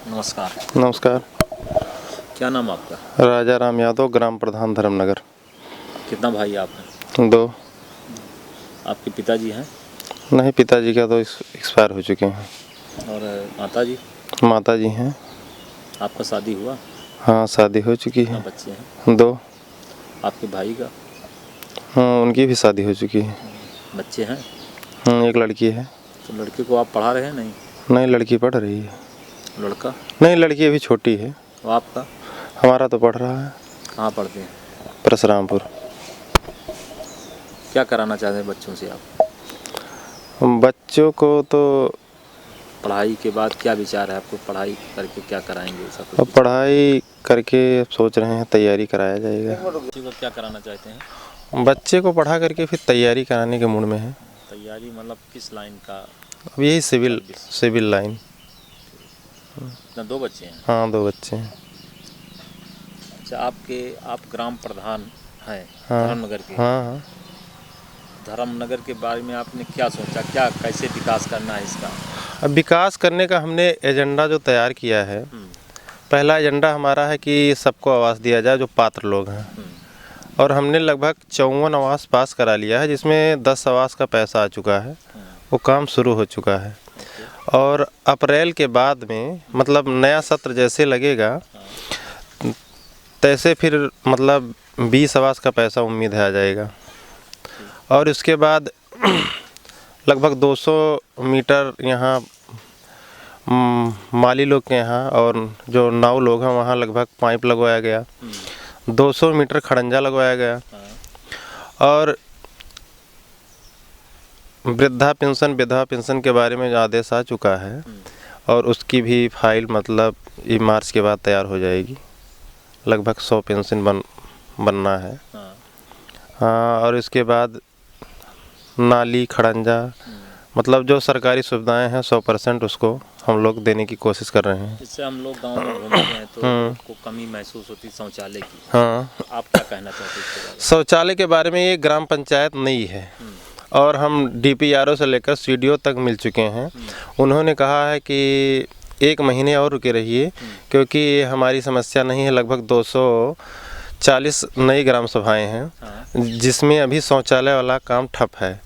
नमस्कार। नमस्कार। क्या नाम आपका? राजा राम यादव, ग्राम प्रधान धर्मनगर। कितना भाई आप हैं? 2। आपके पिताजी हैं? नहीं, पिताजी का तो एक्सपायर हो चुके हैं। और माताजी? माताजी हैं। आपका शादी हुआ? हाँ, शादी हो चुकी कितना है। बच्चे हैं? 2। आपके भाई का? हाँ, उनकी भी शादी हो चुकी है। बच्चे हैं? हाँ, एक लड़की है। तो लड़के को आप पढ़ा रहे हैं? नहीं। नहीं, लड़की पढ़ रही है। लड़का? नहीं, लड़की अभी छोटी है। तो आपका? हमारा तो पढ़ रहा है। कहाँ पढ़ते हैं? परशुरामपुर। क्या कराना चाहते हैं बच्चों से आप? बच्चों को तो पढ़ाई के बाद क्या विचार है आपको? पढ़ाई करके क्या कराएंगे, ऐसा कुछ अब पढ़ाई करके सोच रहे हैं तैयारी कराया जाएगा। बच्चे को क्या कराना चाहते हैं? बच्चे को पढ़ा करके फिर तैयारी कराने के मूड में है। तैयारी मतलब किस लाइन का? अब यही सिविल लाइन। इतना 2 बच्चे हैं? हाँ, 2 बच्चे हैं। अच्छा, आप ग्राम प्रधान हैं हाँ, धर्मनगर के? हाँ। धर्मनगर के बारे में आपने क्या सोचा, क्या कैसे विकास करना है इसका? अब विकास करने का हमने एजेंडा जो तैयार किया है, पहला एजेंडा हमारा है कि सबको आवास दिया जाए जो पात्र लोग हैं। और हमने लगभग 54 आवास पास करा लिया है, जिसमें 10 आवास का पैसा आ चुका है। वो काम शुरू हो चुका है। और अप्रैल के बाद में मतलब नया सत्र जैसे लगेगा तैसे फिर मतलब 20 आवास का पैसा उम्मीद है आ जाएगा। और उसके बाद लगभग 200 मीटर यहाँ माली लोग के यहाँ और जो नाव लोग हैं वहाँ लगभग पाइप लगवाया गया। 200 मीटर खड़ंजा लगवाया गया। और वृद्धा पेंशन विधवा पेंशन के बारे में जो आदेश आ चुका है और उसकी भी फाइल मतलब ये मार्च के बाद तैयार हो जाएगी। लगभग 100 पेंशन बनना है। हाँ, और इसके बाद नाली खड़ंजा मतलब जो सरकारी सुविधाएं हैं 100% उसको हम लोग देने की कोशिश कर रहे हैं। इससे हम लोग गांव में घूमते हैं तो आपको कमी महसूस होती शौचालय की। हाँ, आप क्या कहना चाहते हैं इसके बारे में? शौचालय के बारे में ये ग्राम पंचायत नई है और हम DPRO से लेकर CDO तक मिल चुके हैं। उन्होंने कहा है कि 1 महीने और रुके रहिए क्योंकि ये हमारी समस्या नहीं है। लगभग 240 नई ग्राम सभाएं हैं जिसमें अभी शौचालय वाला काम ठप है।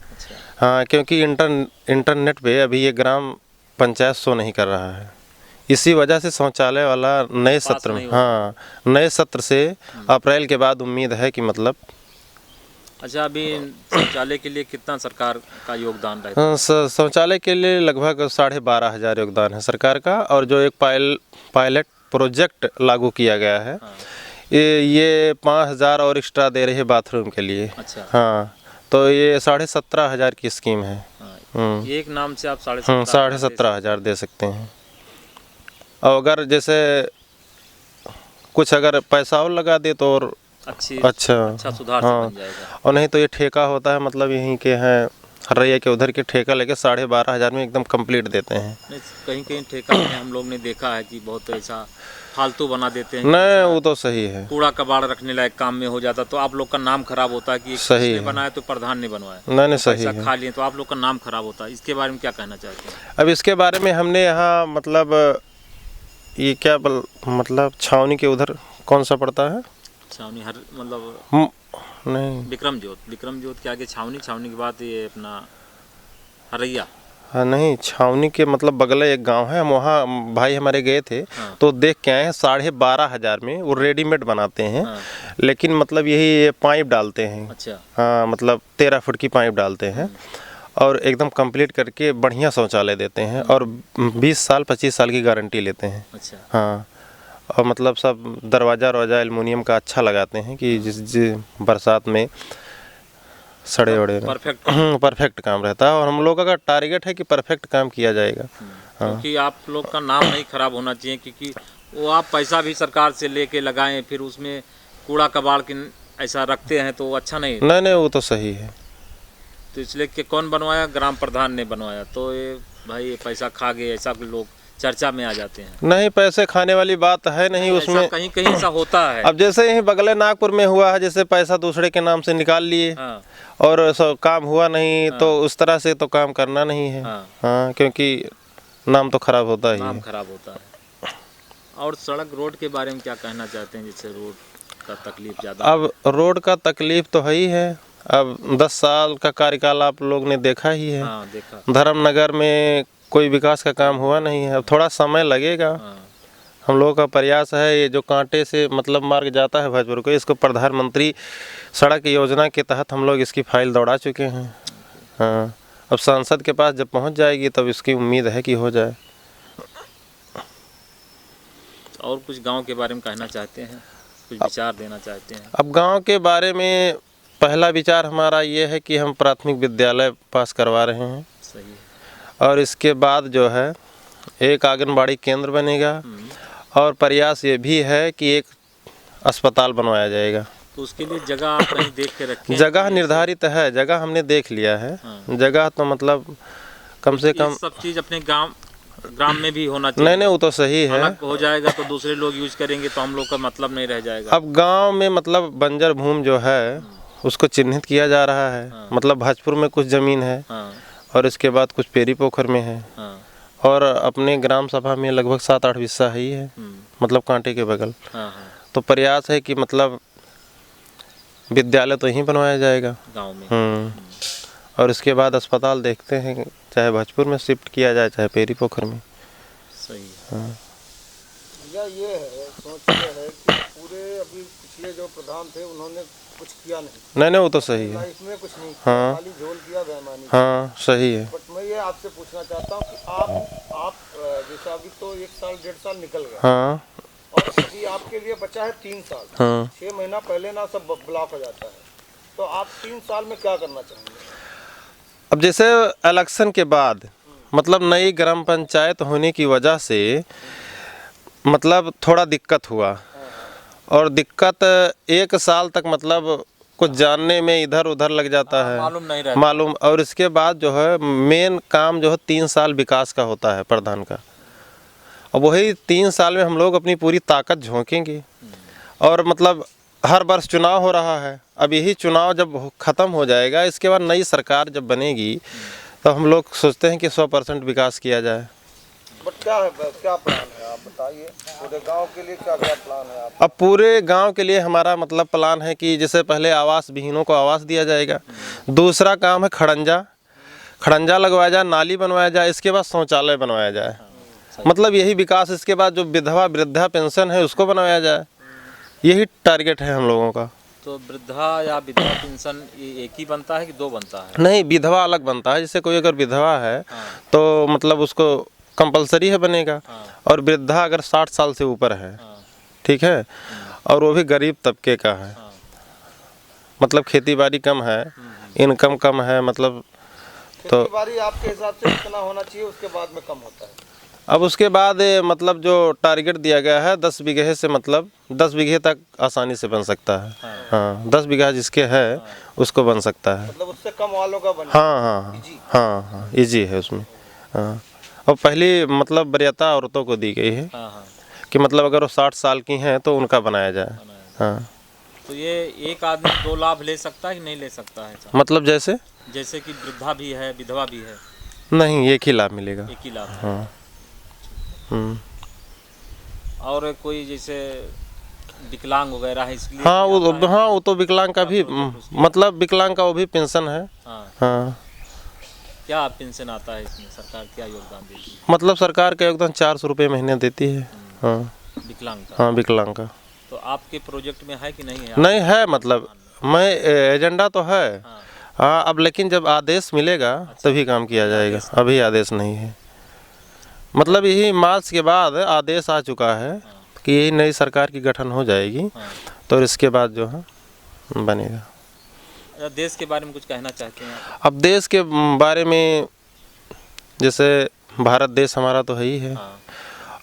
हाँ, क्योंकि इंटरनेट पे अभी ये ग्राम पंचायत शो नहीं कर रहा है। इसी वजह से शौचालय वाला नए सत्र में नए सत्र से अप्रैल के बाद उम्मीद है कि मतलब। अच्छा, अभी शौचालय के लिए कितना सरकार का योगदान रहता है? शौचालय के लिए लगभग 12,500 योगदान है सरकार का। और जो एक पायलट प्रोजेक्ट लागू किया गया है ये 5,000 और एक्स्ट्रा दे रही है बाथरूम के लिए। अच्छा। हाँ, तो ये 17,500 की स्कीम है। एक नाम से आप 17,500 दे सकते हैं। और अगर जैसे कुछ अगर पैसा और लगा दे तो और अच्छा सुधार से बन जाएगा। और नहीं तो ये ठेका होता है मतलब यहीं के हैं हरैया के उधर के ठेका लेके 12,500 में एकदम कंप्लीट देते हैं। कहीं कहीं ठेका में हम लोग ने देखा है कि बहुत ऐसा फालतू बना देते हैं। नहीं, वो तो सही है। कूड़ा कबाड़ रखने लायक काम में हो जाता तो आप लोग का नाम खराब होता है कि सही है। बनाया तो प्रधान ने बनवाया। नहीं, सही है। खा लिए तो आप लोग का नाम खराब होता है। इसके बारे में क्या कहना चाहते हैं? अब इसके बारे में हमने यहाँ मतलब ये क्या मतलब छावनी के उधर कौन सा पड़ता है? छावनी हर मतलब नहीं, विक्रम जोत के आगे छावनी के बाद ये अपना हरैया। हाँ, नहीं, छावनी के मतलब बगल एक गांव है। हम वहाँ भाई हमारे गए थे तो देख के आए हैं 12,500 में वो रेडीमेड बनाते हैं। लेकिन मतलब यही ये पाइप डालते हैं। अच्छा। हाँ, मतलब 13 फुट की पाइप डालते हैं और एकदम कंप्लीट करके बढ़िया शौचालय देते हैं और 20 साल 25 साल की गारंटी लेते हैं। अच्छा। हाँ, और मतलब सब दरवाज़ा एल्युमिनियम का अच्छा लगाते हैं कि जिस बरसात में सड़े वड़े परफेक्ट काम रहता है। और हम लोगों का टारगेट है कि परफेक्ट काम किया जाएगा। क्योंकि आप लोग का नाम नहीं खराब होना चाहिए क्योंकि वो आप पैसा भी सरकार से लेके लगाएं फिर उसमें कूड़ा कबाड़ के ऐसा रखते हैं तो अच्छा नहीं। नहीं, वो तो सही है। तो इसलिए कि कौन बनवाया? ग्राम प्रधान ने बनवाया। तो ये भाई ये पैसा खा गए ऐसा लोग चर्चा में आ जाते हैं। नहीं, पैसे खाने वाली बात है नहीं उसमें। कहीं कहीं ऐसा होता है। अब जैसे यही बगले नागपुर में हुआ है, जैसे पैसा दूसरे के नाम से निकाल लिए और काम हुआ नहीं तो उस तरह से तो काम करना नहीं है। हाँ, क्योंकि नाम तो खराब होता ही है। नाम खराब होता है। और सड़क रोड के बारे में क्या कहना चाहते हैं, जिससे रोड का तकलीफ ज़्यादा? अब रोड का तकलीफ तो है ही है। अब 10 साल का कार्यकाल आप लोग ने देखा ही है। हाँ, देखा। धर्मनगर में कोई विकास का काम हुआ नहीं है। अब थोड़ा समय लगेगा। हाँ, हम लोगों का प्रयास है, ये जो कांटे से मतलब मार्ग जाता है भजपुर को, इसको प्रधानमंत्री सड़क योजना के तहत हम लोग इसकी फाइल दौड़ा चुके हैं। हाँ, अब सांसद के पास जब पहुंच जाएगी तब इसकी उम्मीद है कि हो जाए। और कुछ गांव के बारे में कहना चाहते हैं, कुछ विचार देना चाहते हैं? अब गांव के बारे में पहला विचार हमारा ये है कि हम प्राथमिक विद्यालय पास करवा रहे हैं। सही है। और इसके बाद जो है एक आंगनबाड़ी केंद्र बनेगा, और प्रयास ये भी है कि एक अस्पताल बनवाया जाएगा। तो उसके लिए जगह आप कहीं देख के रखें? जगह निर्धारित है, जगह हमने देख लिया है। हाँ। जगह तो मतलब कम से कम सब चीज़ अपने ग्राम में भी होना चाहिए। नहीं, वो तो सही है। अलग हो जाएगा तो दूसरे लोग यूज करेंगे तो हम लोग का मतलब नहीं रह जाएगा। अब गांव में मतलब बंजर भूमि जो है उसको चिन्हित किया जा रहा है। हाँ। मतलब भजपुर में कुछ ज़मीन है, हाँ, और इसके बाद कुछ पेरी पोखर में है, हाँ, और अपने ग्राम सभा में लगभग 7-8 हिस्सा ही है, मतलब कांटे के बगल। हाँ, हाँ, तो प्रयास है कि मतलब विद्यालय तो यहीं बनवाया जाएगा गाँव में। और इसके बाद अस्पताल देखते हैं, चाहे भजपुर में शिफ्ट किया जाए चाहे पेरी पोखर में। सही है। या ये है, सोच ये है कि पूरे अभी पिछले जो प्रधान थे उन्होंने कुछ किया नहीं। नहीं, वो तो सही है। इसमें कुछ नहीं, हाँ। खाली झोल किया बेईमानी। हाँ, सही है। बट मैं ये आपसे पूछना चाहता हूँ कि आप जैसे अभी तो 1 साल 1.5 साल निकल गया, हाँ, और अभी आपके लिए बचा है 3 साल। हाँ। 6 महीना पहले ना सब ब्लॉक हो जाता है, तो आप 3 साल में क्या करना चाहेंगे? अब जैसे इलेक्शन के बाद मतलब नई ग्राम पंचायत होने की वजह से मतलब थोड़ा दिक्कत हुआ, और दिक्कत 1 साल तक मतलब कुछ जानने में इधर उधर लग जाता है, मालूम नहीं रहता। मालूम। और इसके बाद जो है मेन काम जो है 3 साल विकास का होता है प्रधान का, और वही 3 साल में हम लोग अपनी पूरी ताकत झोंकेंगे। और मतलब हर वर्ष चुनाव हो रहा है, अब यही चुनाव जब ख़त्म हो जाएगा, इसके बाद नई सरकार जब बनेगी तो हम लोग सोचते हैं कि 100% विकास किया जाए। बट क्या प्लान है, आप बताइए। पूरे गांव के लिए क्या क्या प्लान है आप? अब पूरे गांव के लिए हमारा मतलब प्लान है कि जैसे पहले आवास विहीनों को आवास दिया जाएगा। दूसरा काम है खड़ंजा लगवाया जाए, नाली बनवाया जाए, इसके बाद शौचालय बनवाया जाए। मतलब यही विकास। इसके बाद जो विधवा वृद्धा पेंशन है उसको बनवाया जाए, यही टारगेट है हम लोगों का। तो वृद्धा या विधवा पेंशन एक ही बनता है कि 2 बनता है? नहीं, विधवा अलग बनता है। जैसे कोई अगर विधवा है तो मतलब उसको कंपलसरी है बनेगा, और वृद्धा अगर 60 साल से ऊपर है, ठीक है, और वो भी गरीब तबके का है, मतलब खेती बाड़ी कम है, इनकम कम है, मतलब तो खेती बाड़ी आपके हिसाब से कितना होना चाहिए, उसके बाद में कम होता है? अब उसके बाद मतलब जो टारगेट दिया गया है 10 बीघे से, मतलब 10 बीघे तक आसानी से बन सकता है। हाँ, 10 बीघा जिसके है उसको बन सकता है। मतलब उससे कम वालों का बन? हाँ, हाँ, हाँ, हाँ, इजी है उसमें। हाँ, और पहली मतलब वरीयता औरतों को दी गई है कि मतलब अगर वो 60 साल की हैं तो उनका बनाया जाए। हाँ। तो ये एक आदमी 2 लाभ ले सकता है कि नहीं ले सकता है? मतलब जैसे कि वृद्धा भी है, विधवा भी है? नहीं, एक ही लाभ मिलेगा। एक ही लाभ है। हाँ। और कोई जैसे विकलांग वगैरह है इसलिए? हाँ, वो तो विकलांग का भी मतलब विकलांग का वो भी पेंशन है। हाँ। क्या पेंशन आता है इसमें? सरकार क्या योगदान देती है? मतलब सरकार का योगदान 400 रुपये महीने देती है। हाँ, विकलांग का? हाँ, विकलांग का। तो आपके प्रोजेक्ट में है कि नहीं है? नहीं है, मतलब मैं एजेंडा तो है। हाँ, अब लेकिन जब आदेश मिलेगा तभी काम किया जाएगा, अभी आदेश नहीं है। मतलब यही मार्च के बाद आदेश आ चुका है कि यही नई सरकार की गठन हो जाएगी, तो इसके बाद जो है बनेगा। देश के बारे में कुछ कहना चाहते हैं आप? अब देश के बारे में जैसे भारत देश हमारा तो है ही है,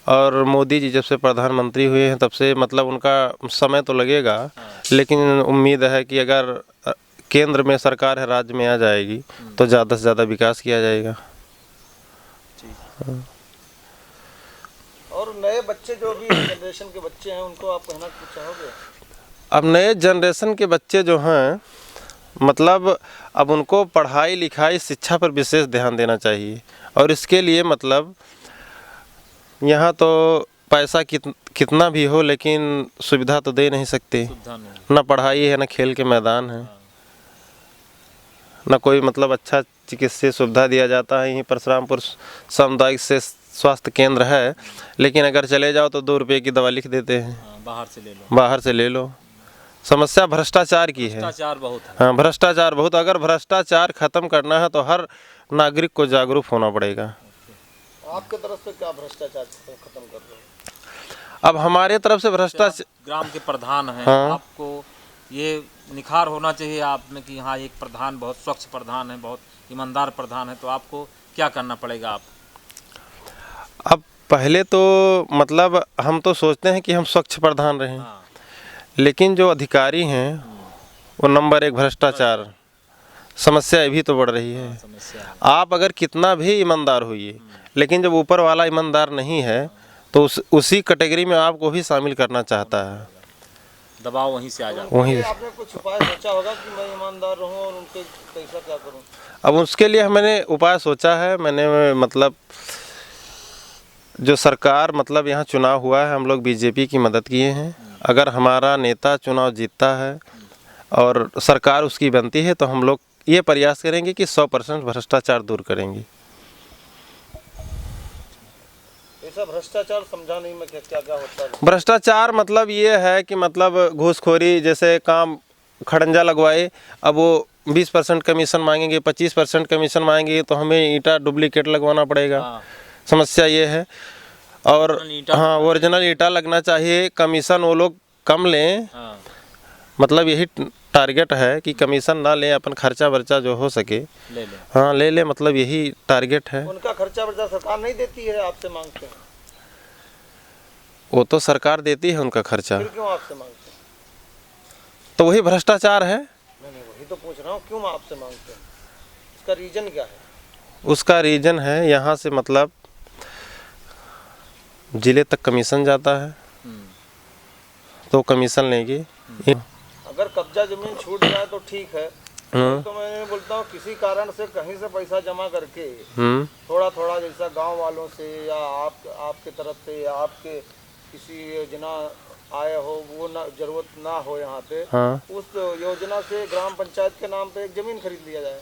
और मोदी जी जब से प्रधानमंत्री हुए हैं तब से मतलब उनका समय तो लगेगा, लेकिन उम्मीद है कि अगर केंद्र में सरकार है, राज्य में आ जाएगी तो ज़्यादा से ज़्यादा विकास किया जाएगा। और नए बच्चे जो भी जनरेशन के बच्चे हैं उनको आप कहना कुछ चाहोगे? अब नए जनरेशन के बच्चे जो हैं मतलब अब उनको पढ़ाई लिखाई शिक्षा पर विशेष ध्यान देना चाहिए, और इसके लिए मतलब यहाँ तो पैसा कितना भी हो, लेकिन सुविधा तो दे नहीं सकते। सुविधा नहीं। ना पढ़ाई है, ना खेल के मैदान है, ना कोई मतलब अच्छा चिकित्सीय सुविधा दिया जाता है। यहीं परशुरामपुर सामुदायिक से स्वास्थ्य केंद्र है, लेकिन अगर चले जाओ तो 2 रुपये की दवा लिख देते हैं। बाहर से ले लो। बाहर से ले लो। समस्या भ्रष्टाचार की है। भ्रष्टाचार बहुत है। हाँ, भ्रष्टाचार बहुत। अगर भ्रष्टाचार खत्म करना है तो हर नागरिक को जागरूक होना पड़ेगा। आपके तरफ से क्या भ्रष्टाचार खत्म कर रहे हो? अब हमारे तरफ से भ्रष्टाचार, ग्राम के प्रधान हैं, हाँ। आपको ये निखार होना चाहिए आप में कि हाँ एक प्रधान बहुत स्वच्छ प्रधान है, बहुत ईमानदार प्रधान है, तो आपको क्या करना पड़ेगा? आप अब पहले तो मतलब हम तो सोचते हैं कि हम स्वच्छ प्रधान रहें, हाँ। लेकिन जो अधिकारी हैं वो नंबर 1 भ्रष्टाचार। समस्या ये भी तो बढ़ रही है। समस्या है। आप अगर कितना भी ईमानदार होइए, लेकिन जब ऊपर वाला ईमानदार नहीं है तो उसी कैटेगरी में आपको भी शामिल करना चाहता है। दबाव वहीं से आ जाता वहीं आपने कुछ उपाय सोचा होगा कि मैं ईमानदार रहूं और उनके कैसा क्या करूं? अब उसके लिए मैंने उपाय सोचा है। मैंने मतलब जो सरकार मतलब यहाँ चुनाव हुआ है, हम लोग बीजेपी की मदद किए हैं। अगर हमारा नेता चुनाव जीतता है और सरकार उसकी बनती है तो हम लोग ये प्रयास करेंगे कि 100% भ्रष्टाचार दूर करेंगे। ऐसा भ्रष्टाचार समझा नहीं मैं, क्या क्या होता है? भ्रष्टाचार मतलब ये है कि मतलब घूसखोरी, जैसे काम खड़ंजा लगवाए, अब वो 20% कमीशन मांगेंगे, 25% कमीशन मांगेंगे, तो हमें ईंटा डुप्लीकेट लगवाना पड़ेगा। हाँ। समस्या ये है। और ओरिजिनल ईंटा हाँ, ओरिजिनल ईंटा लगना चाहिए। कमीशन वो लोग कम लें, हाँ। मतलब यही टारगेट है कि कमीशन ना लें, अपन खर्चा वर्चा जो हो सके ले ले। हाँ ले ले, मतलब यही टारगेट है। उनका खर्चा वर्चा सरकार नहीं देती है, आपसे मांगते हैं? वो तो सरकार देती है उनका खर्चा, फिर क्यों आपसे मांगते हैं? तो वही भ्रष्टाचार है। नहीं, वही तो पूछ रहा हूँ, क्यों आपसे मांगते हैं? इसका रीजन क्या है? उसका रीजन है यहाँ से मतलब जिले तक कमीशन जाता है, तो कमीशन लेंगे। अगर कब्जा जमीन छूट जाए तो ठीक है, तो मैं बोलता हूँ किसी कारण से कहीं से पैसा जमा करके थोड़ा थोड़ा, जैसा गांव वालों से या आपके तरफ से या आपके किसी योजना आया हो, वो ना जरूरत ना हो यहाँ पे, हाँ। उस योजना से ग्राम पंचायत के नाम पे एक जमीन खरीद लिया जाए।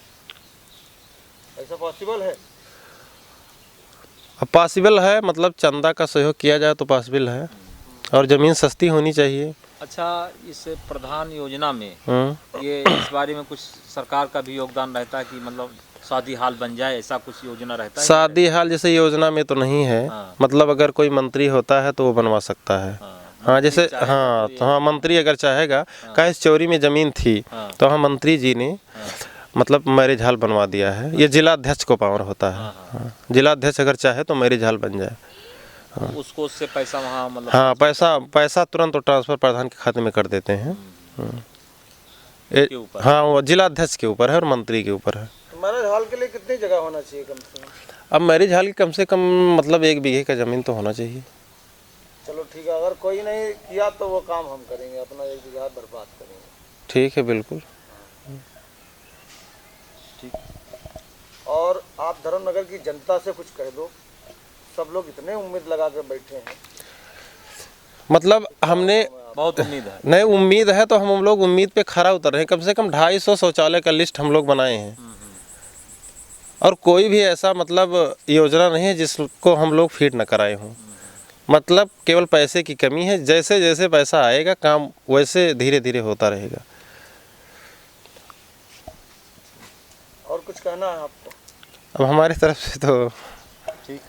ऐसा पॉसिबल है? अब पॉसिबल है, मतलब चंदा का सहयोग किया जाए तो पॉसिबल है, और ज़मीन सस्ती होनी चाहिए। अच्छा, इस प्रधान योजना में ये इस बारे में कुछ सरकार का भी योगदान रहता है कि मतलब शादी हाल बन जाए, ऐसा कुछ योजना रहता है? शादी हाल जैसे योजना में तो नहीं है। हाँ। मतलब अगर कोई मंत्री होता है तो वो बनवा सकता है। हाँ, जैसे हाँ, तो हाँ मंत्री अगर चाहेगा, कहीं चोरी में ज़मीन थी तो हाँ मंत्री जी ने मतलब मैरिज हॉल बनवा दिया है। ये जिलाध्यक्ष को पावर होता है। हाँ, जिलाध्यक्ष अगर चाहे तो मैरिज हॉल बन जाए। हाँ। उसको उससे पैसा वहाँ मतलब हाँ, पैसा तुरंत ट्रांसफ़र प्रधान के खाते में कर देते हैं। हाँ, वो जिलाध्यक्ष के ऊपर है और मंत्री के ऊपर है। मैरिज हॉल के लिए कितनी जगह होना चाहिए कम से कम? अब मैरिज हॉल की कम से कम मतलब 1 बीघे का ज़मीन तो होना चाहिए। चलो ठीक है, अगर कोई नहीं किया तो वो काम हम करेंगे, अपना 1 बीघा बर्बाद करेंगे। ठीक है, बिल्कुल। और आप धर्मनगर की जनता से कुछ कह दो, सब लोग इतने उम्मीद लगा कर बैठे हैं। मतलब हमने बहुत उम्मीद है। नहीं, उम्मीद है तो हम लोग उम्मीद पे खरा उतर रहे हैं। कम से कम 250 शौचालय का लिस्ट हम लोग बनाए हैं, और कोई भी ऐसा मतलब योजना नहीं है जिसको हम लोग फीड न कराए हों। मतलब केवल पैसे की कमी है। जैसे जैसे पैसा आएगा काम वैसे धीरे धीरे होता रहेगा। और कुछ कहना है आपको? अब हमारी तरफ से तो ठीक।